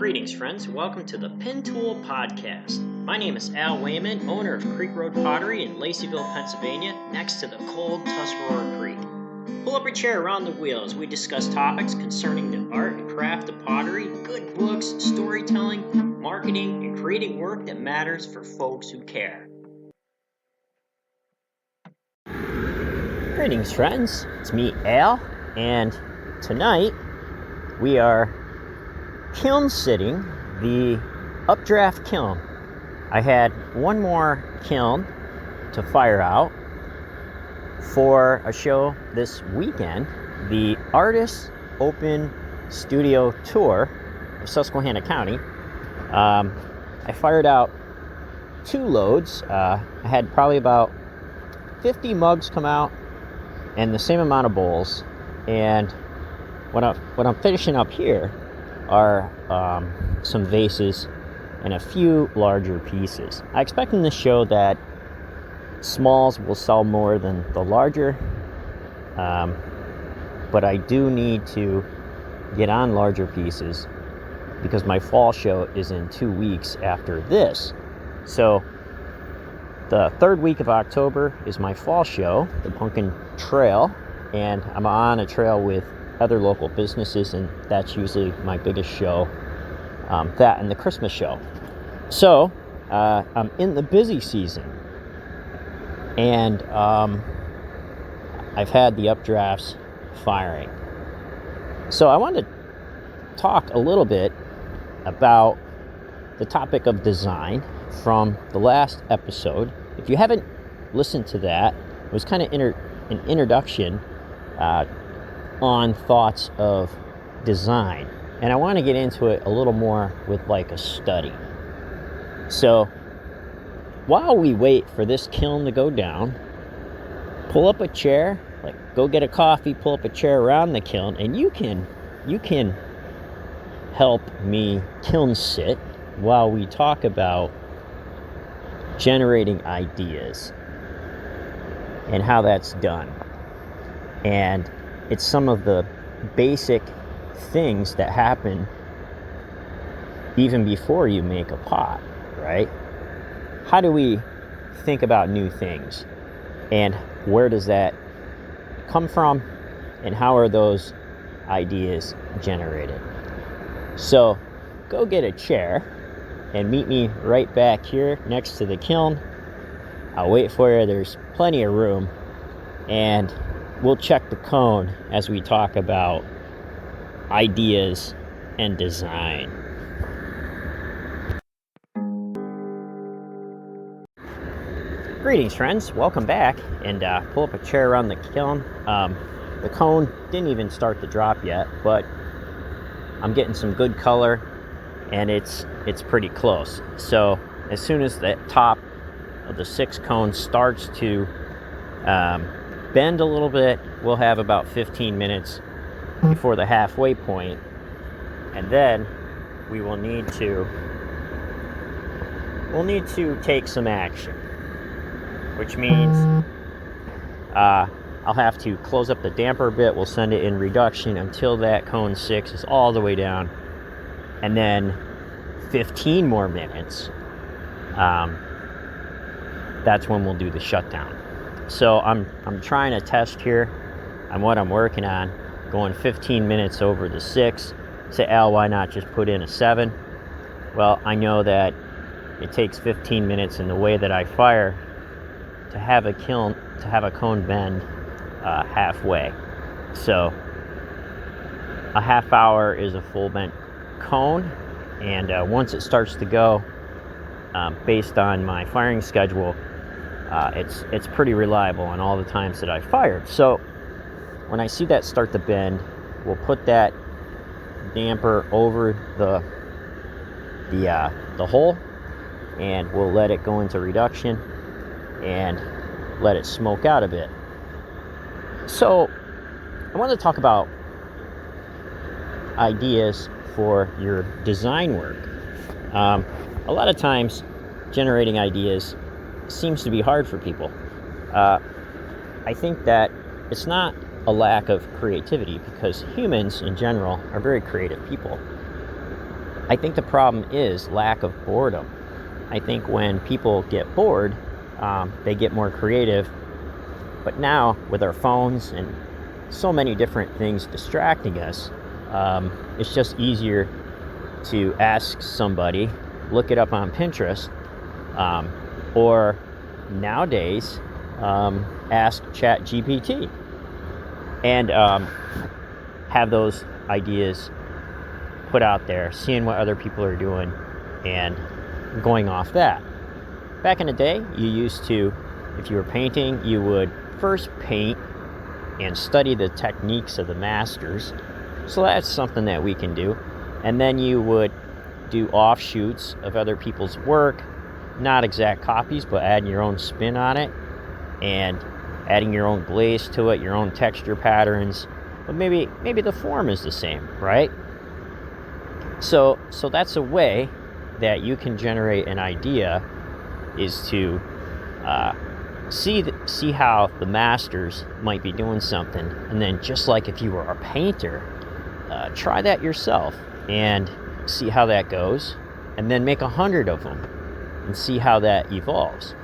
Greetings, friends. Welcome to the Pin Tool Podcast. My name is Al Wayman, owner of Creek Road Pottery in Laceyville, Pennsylvania, next to the cold Tuscarora Creek. Pull up a chair around the wheel as we discuss topics concerning the art and craft of pottery, good books, storytelling, marketing, and creating work that matters for folks who care. Greetings, friends. It's me, Al, and tonight we are kiln sitting the updraft kiln. I had one more kiln to fire out for a show this weekend, the Artists Open Studio Tour of Susquehanna County. I fired out 2 loads. I had probably about 50 mugs come out and the same amount of bowls. And what I'm finishing up here are some vases and a few larger pieces. I expect in this show that smalls will sell more than the larger, but I do need to get on larger pieces because my fall show is in 2 weeks after this. So the 3rd week of October is my fall show, the Pumpkin Trail, and I'm on a trail with other local businesses, and that's usually my biggest show, that and the Christmas show. So I'm in the busy season, and I've had the updrafts firing. So I wanted to talk a little bit about the topic of design from the last episode. If you haven't listened to that, it was kind of an introduction on thoughts of design, and I want to get into it a little more with like a study. So while we wait for this kiln to go down, pull up a chair, like go get a coffee, pull up a chair around the kiln, and you can help me kiln sit while we talk about generating ideas and how that's done. And it's some of the basic things that happen even before you make a pot, right? How do we think about new things? And where does that come from? And how are those ideas generated? So go get a chair and meet me right back here next to the kiln. I'll wait for you. There's plenty of room. And we'll check the cone as we talk about ideas and design. Greetings, friends. Welcome back. And pull up a chair around the kiln. The cone didn't even start to drop yet, but I'm getting some good color, and it's pretty close. So as soon as the top of the 6 cone starts to bend a little bit, we'll have about 15 minutes before the halfway point, and then we'll need to take some action, which means I'll have to close up the damper a bit. We'll send it in reduction until that cone 6 is all the way down, and then 15 more minutes, that's when we'll do the shutdown. So I'm trying to test here on what I'm working on, going 15 minutes over the 6. Say, Al, why not just put in a 7? Well, I know that it takes 15 minutes in the way that I fire to have a cone bend halfway. So a half hour is a full bent cone, and once it starts to go, based on my firing schedule, it's pretty reliable on all the times that I fired. So when I see that start to bend, we'll put that damper over the hole, and we'll let it go into reduction and let it smoke out a bit. So I want to talk about ideas for your design work. A lot of times generating ideas seems to be hard for people. I think that it's not a lack of creativity, because humans in general are very creative people. I think the problem is lack of boredom. I think when people get bored, they get more creative. But now, with our phones and so many different things distracting us, it's just easier to ask somebody, look it up on Pinterest, or nowadays, ask ChatGPT, and have those ideas put out there, seeing what other people are doing, and going off that. Back in the day, you used to, if you were painting, you would first paint and study the techniques of the masters. So that's something that we can do. And then you would do offshoots of other people's work, not exact copies, but adding your own spin on it and adding your own glaze to it, your own texture patterns. But maybe the form is the same, right? So that's a way that you can generate an idea, is to see how the masters might be doing something, and then just like if you were a painter, try that yourself and see how that goes, and then make 100 of them and see how that evolves.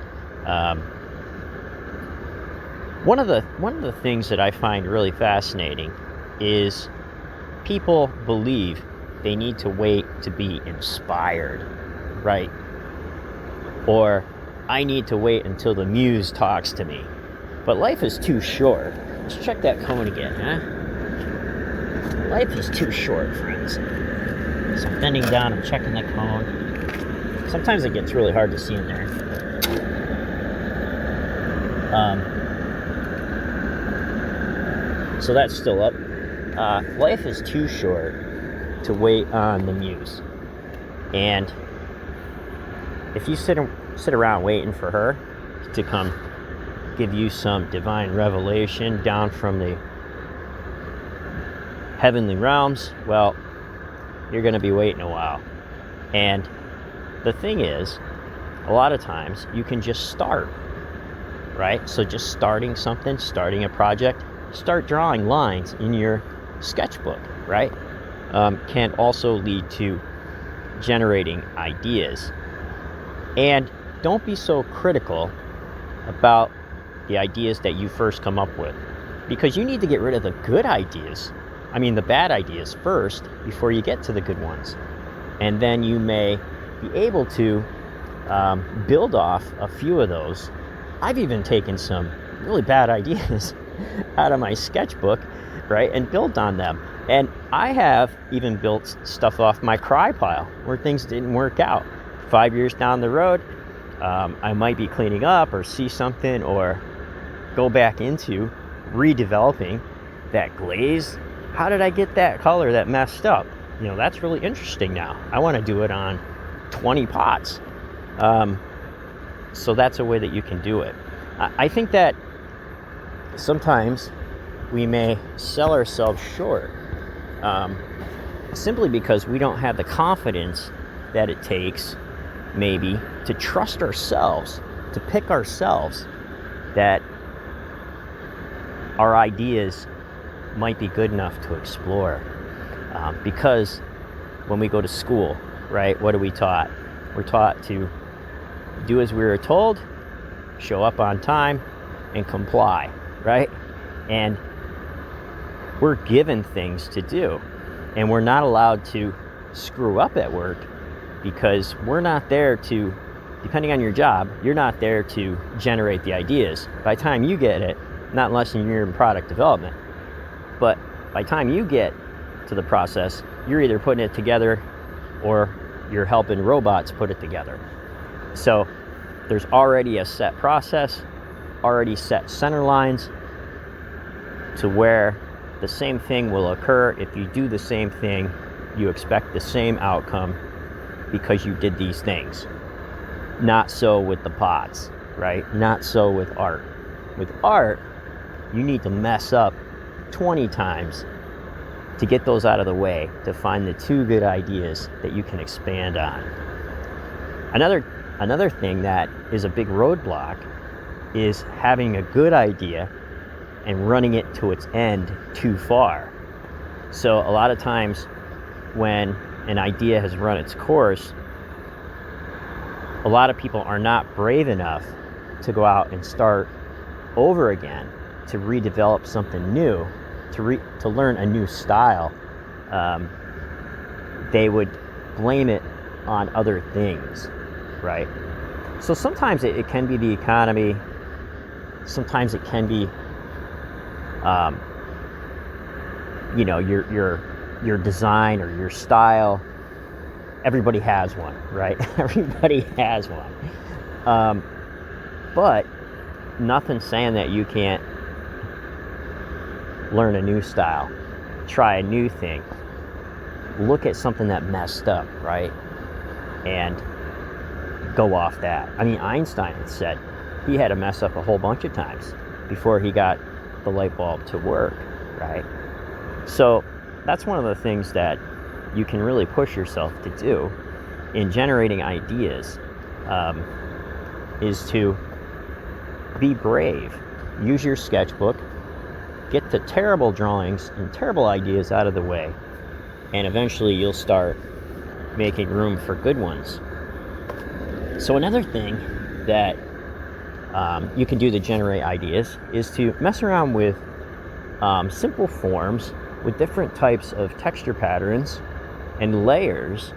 One of the things that I find really fascinating is people believe they need to wait to be inspired, right? Or I need to wait until the muse talks to me. But life is too short. Let's check that cone again, huh? Life is too short, friends. So I'm bending down, I'm checking the cone. Sometimes it gets really hard to see in there. So that's still up. Life is too short to wait on the muse. And if you sit around waiting for her to come give you some divine revelation down from the heavenly realms, well, you're going to be waiting a while. And the thing is, a lot of times you can just start, right? So just starting something, starting a project, start drawing lines in your sketchbook, right? Can also lead to generating ideas. And don't be so critical about the ideas that you first come up with, because you need to get rid of the good ideas. I mean, the bad ideas first before you get to the good ones. And then you may be able to build off a few of those. I've even taken some really bad ideas out of my sketchbook, right, and built on them. And I have even built stuff off my cry pile where things didn't work out. 5 years down the road, I might be cleaning up or see something or go back into redeveloping that glaze. How did I get that color that messed up? You know, that's really interesting now. I want to do it on 20 pots. So that's a way that you can do it. I think that sometimes we may sell ourselves short simply because we don't have the confidence that it takes maybe to trust ourselves, to pick ourselves, that our ideas might be good enough to explore. Because when we go to school, right, what are we taught? We're taught to do as we were told, show up on time, and comply, right? And we're given things to do, and we're not allowed to screw up at work, because we're not there to, depending on your job, you're not there to generate the ideas. By the time you get it, not unless you're in product development, but by the time you get to the process, you're either putting it together or you're helping robots put it together. So there's already a set process, already set center lines to where the same thing will occur. If you do the same thing, you expect the same outcome because you did these things. Not so with the pots, right? Not so with art. With art, you need to mess up 20 times to get those out of the way, to find the 2 good ideas that you can expand on. Another thing that is a big roadblock is having a good idea and running it to its end too far. So a lot of times when an idea has run its course, a lot of people are not brave enough to go out and start over again, to redevelop something new, to learn a new style. They would blame it on other things, right? So sometimes it can be the economy. Sometimes it can be, your design or your style. Everybody has one, right? Everybody has one. But nothing's saying that you can't learn a new style, try a new thing, look at something that messed up, right? And go off that. I mean, Einstein had said he had to mess up a whole bunch of times before he got the light bulb to work, right? So that's one of the things that you can really push yourself to do in generating ideas, is to be brave. Use your sketchbook, get the terrible drawings and terrible ideas out of the way, and eventually you'll start making room for good ones. So another thing that you can do to generate ideas is to mess around with simple forms with different types of texture patterns and layers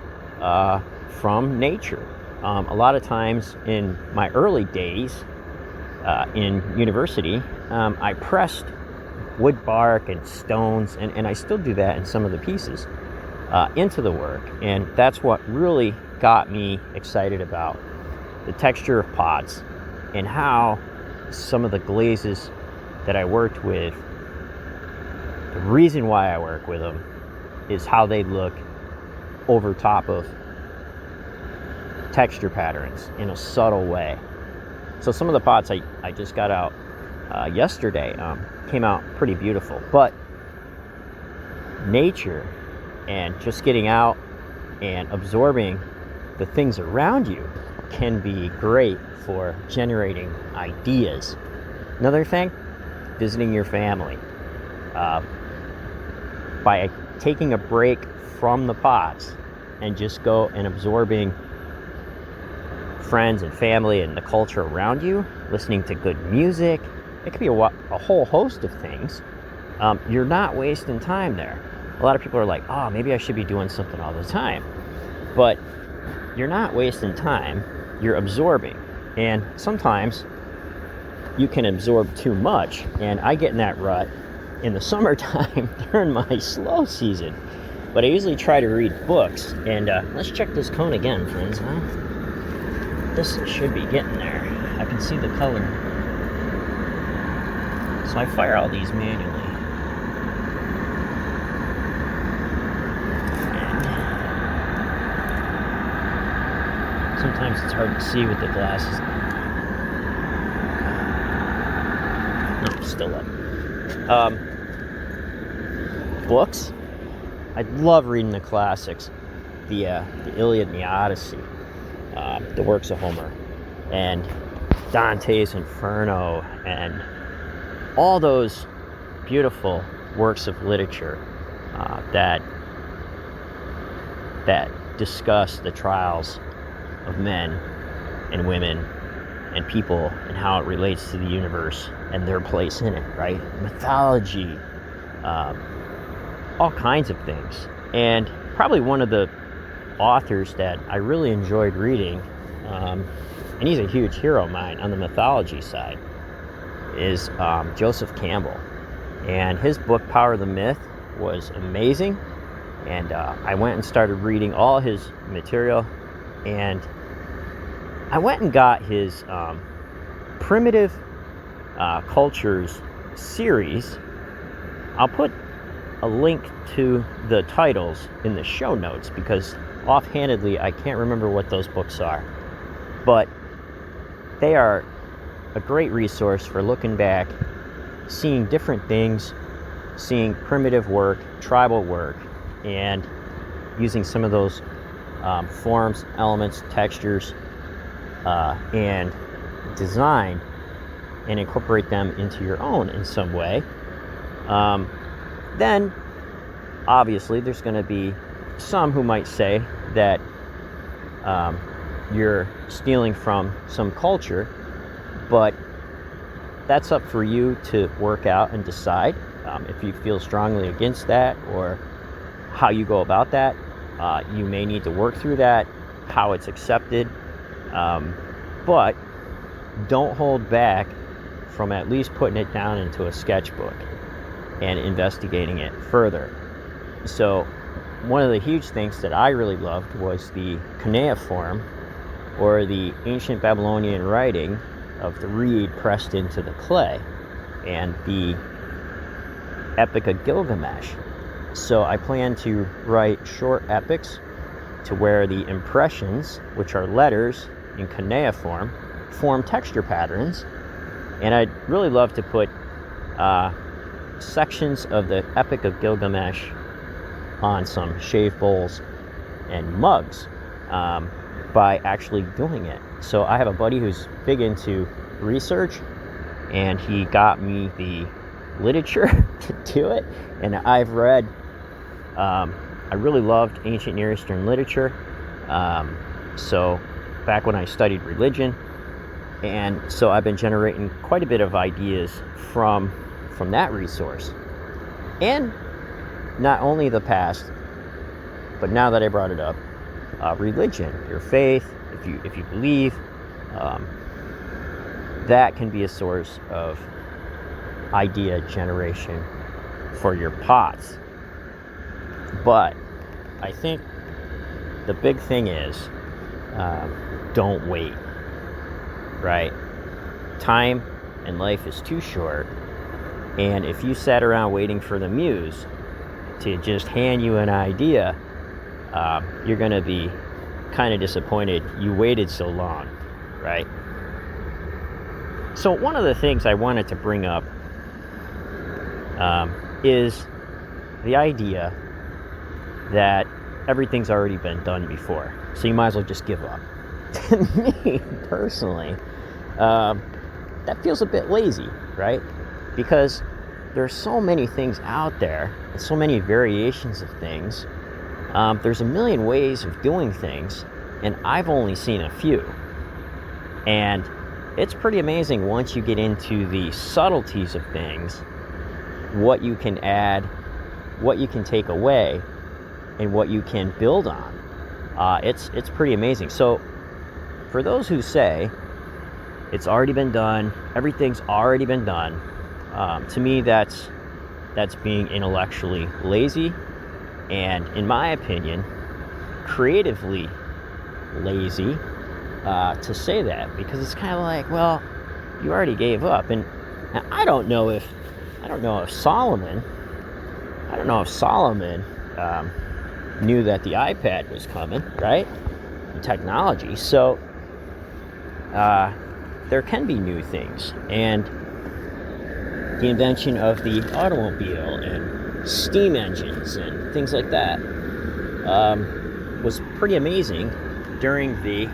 from nature. A lot of times in my early days in university, I pressed wood bark and stones, and I still do that in some of the pieces, into the work. And that's what really got me excited about the texture of pots and how some of the glazes that I worked with, the reason why I work with them is how they look over top of texture patterns in a subtle way. So some of the pots I just got out yesterday came out pretty beautiful. But nature and just getting out and absorbing the things around you can be great for generating ideas. Another thing, visiting your family. By taking a break from the pots and just go and absorbing friends and family and the culture around you, listening to good music, it could be a whole host of things. You're not wasting time there. A lot of people are like, oh, maybe I should be doing something all the time. But you're not wasting time, you're absorbing. And sometimes you can absorb too much, and I get in that rut in the summertime during my slow season. But I usually try to read books, and let's check this cone again, friends. This should be getting there. I can see the color. So I fire all these manually. And sometimes it's hard to see with the glasses. No, still up. Books. I love reading the classics, the Iliad and the Odyssey, the works of Homer, and Dante's Inferno, and all those beautiful works of literature that discuss the trials of men and women and people and how it relates to the universe and their place in it, right? Mythology, all kinds of things. And probably one of the authors that I really enjoyed reading, and he's a huge hero of mine on the mythology side, is Joseph Campbell. And his book, Power of the Myth, was amazing. And I went and started reading all his material. And I went and got his Primitive Cultures series. I'll put a link to the titles in the show notes because offhandedly I can't remember what those books are. But they are a great resource for looking back, seeing different things, seeing primitive work, tribal work, and using some of those forms, elements, textures, and design, and incorporate them into your own in some way. Then, obviously, there's going to be some who might say that you're stealing from some culture, but that's up for you to work out and decide if you feel strongly against that or how you go about that. You may need to work through that, how it's accepted, but don't hold back from at least putting it down into a sketchbook and investigating it further. So one of the huge things that I really loved was the cuneiform, or the ancient Babylonian writing of the reed pressed into the clay, and the Epic of Gilgamesh. So I plan to write short epics to where the impressions, which are letters in cuneiform, form texture patterns. And I'd really love to put sections of the Epic of Gilgamesh on some shave bowls and mugs by actually doing it. So I have a buddy who's big into research, and he got me the literature to do it. And I've read, I really loved ancient Near Eastern literature. So back when I studied religion, and so I've been generating quite a bit of ideas from that resource. And not only the past, but now that I brought it up, religion, your faith, if you believe, that can be a source of idea generation for your pots. But I think the big thing is, don't wait, right? Time and life is too short, and if you sat around waiting for the muse to just hand you an idea, you're going to be kind of disappointed you waited so long, right? So one of the things I wanted to bring up is the idea that everything's already been done before, so you might as well just give up. To me, personally, that feels a bit lazy, right? Because there's so many things out there, and so many variations of things. There's a million ways of doing things, and I've only seen a few. And it's pretty amazing once you get into the subtleties of things, what you can add, what you can take away, and what you can build on. It's pretty amazing. So for those who say it's already been done, everything's already been done, to me that's being intellectually lazy, and in my opinion, creatively lazy to say that, because it's kind of like, well, you already gave up. And I don't know if Solomon knew that the iPad was coming, right? Technology. So there can be new things, and the invention of the automobile and steam engines and things like that was pretty amazing during the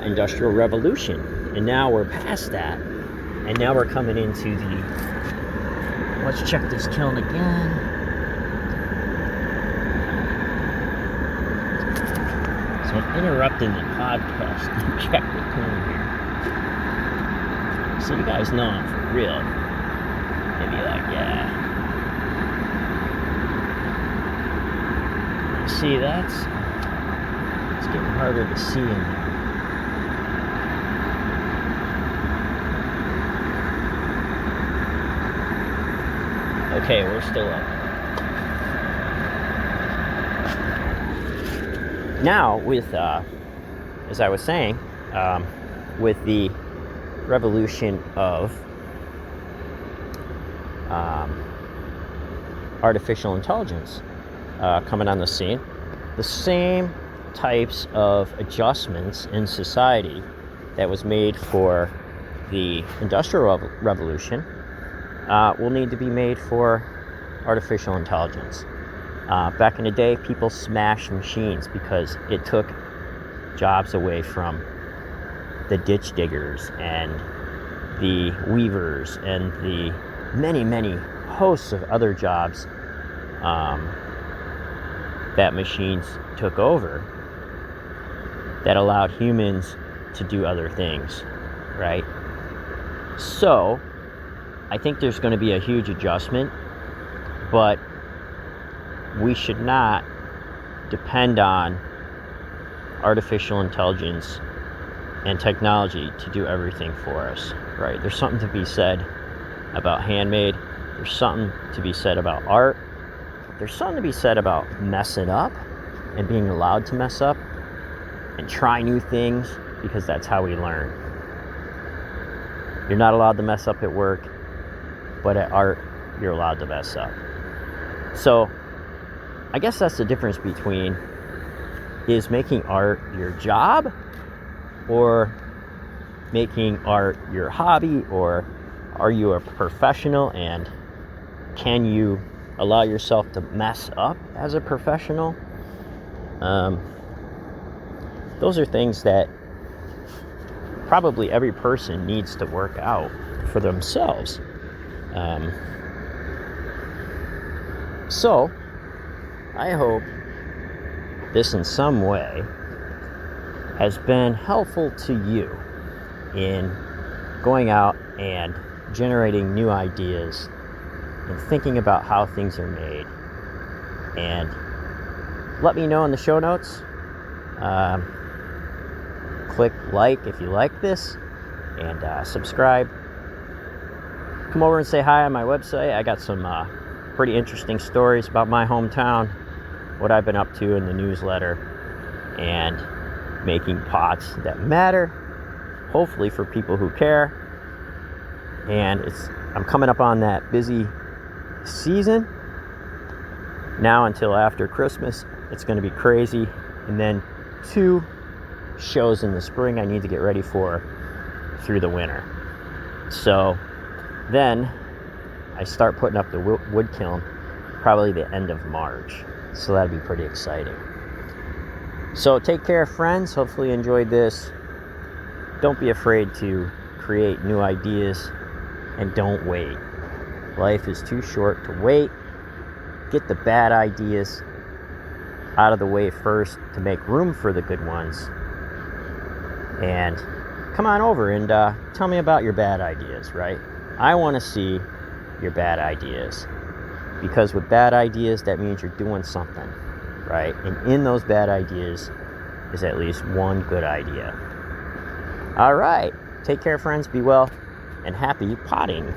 Industrial Revolution. And now we're past that, and now we're coming into the, let's check this kiln again. So I'm interrupting the podcast to check the kiln here, so you guys know I'm for real. Maybe like, yeah. See, it's getting harder to see in there. Okay, we're still up. Now, with, as I was saying, with the revolution of artificial intelligence coming on the scene, the same types of adjustments in society that was made for the Industrial Revolution will need to be made for artificial intelligence. Back in the day, people smashed machines because it took jobs away from the ditch diggers and the weavers and the many, many hosts of other jobs that machines took over that allowed humans to do other things, right? So I think there's going to be a huge adjustment, but we should not depend on artificial intelligence and technology to do everything for us, right? There's something to be said about handmade. There's something to be said about art. There's something to be said about messing up and being allowed to mess up and try new things, because that's how we learn. You're not allowed to mess up at work, but at art, you're allowed to mess up. So I guess that's the difference between, is making art your job or making art your hobby, or are you a professional and can you allow yourself to mess up as a professional? Those are things that probably every person needs to work out for themselves. So I hope this in some way has been helpful to you in going out and generating new ideas and thinking about how things are made. And let me know in the show notes. Click like if you like this, and subscribe. Come over and say hi on my website. I got some pretty interesting stories about my hometown, what I've been up to in the newsletter, and making pots that matter, hopefully for people who care. And I'm coming up on that busy season now until after Christmas. It's going to be crazy, and then 2 shows in the spring I need to get ready for through the winter. So then I start putting up the wood kiln probably the end of March. So that'd be pretty exciting. So take care, friends. Hopefully you enjoyed this. Don't be afraid to create new ideas, and don't wait. Life is too short to wait. Get the bad ideas out of the way first to make room for the good ones. And come on over and tell me about your bad ideas, right? I want to see your bad ideas, because with bad ideas, that means you're doing something, right? And in those bad ideas is at least one good idea. All right. Take care, friends. Be well, and happy potting.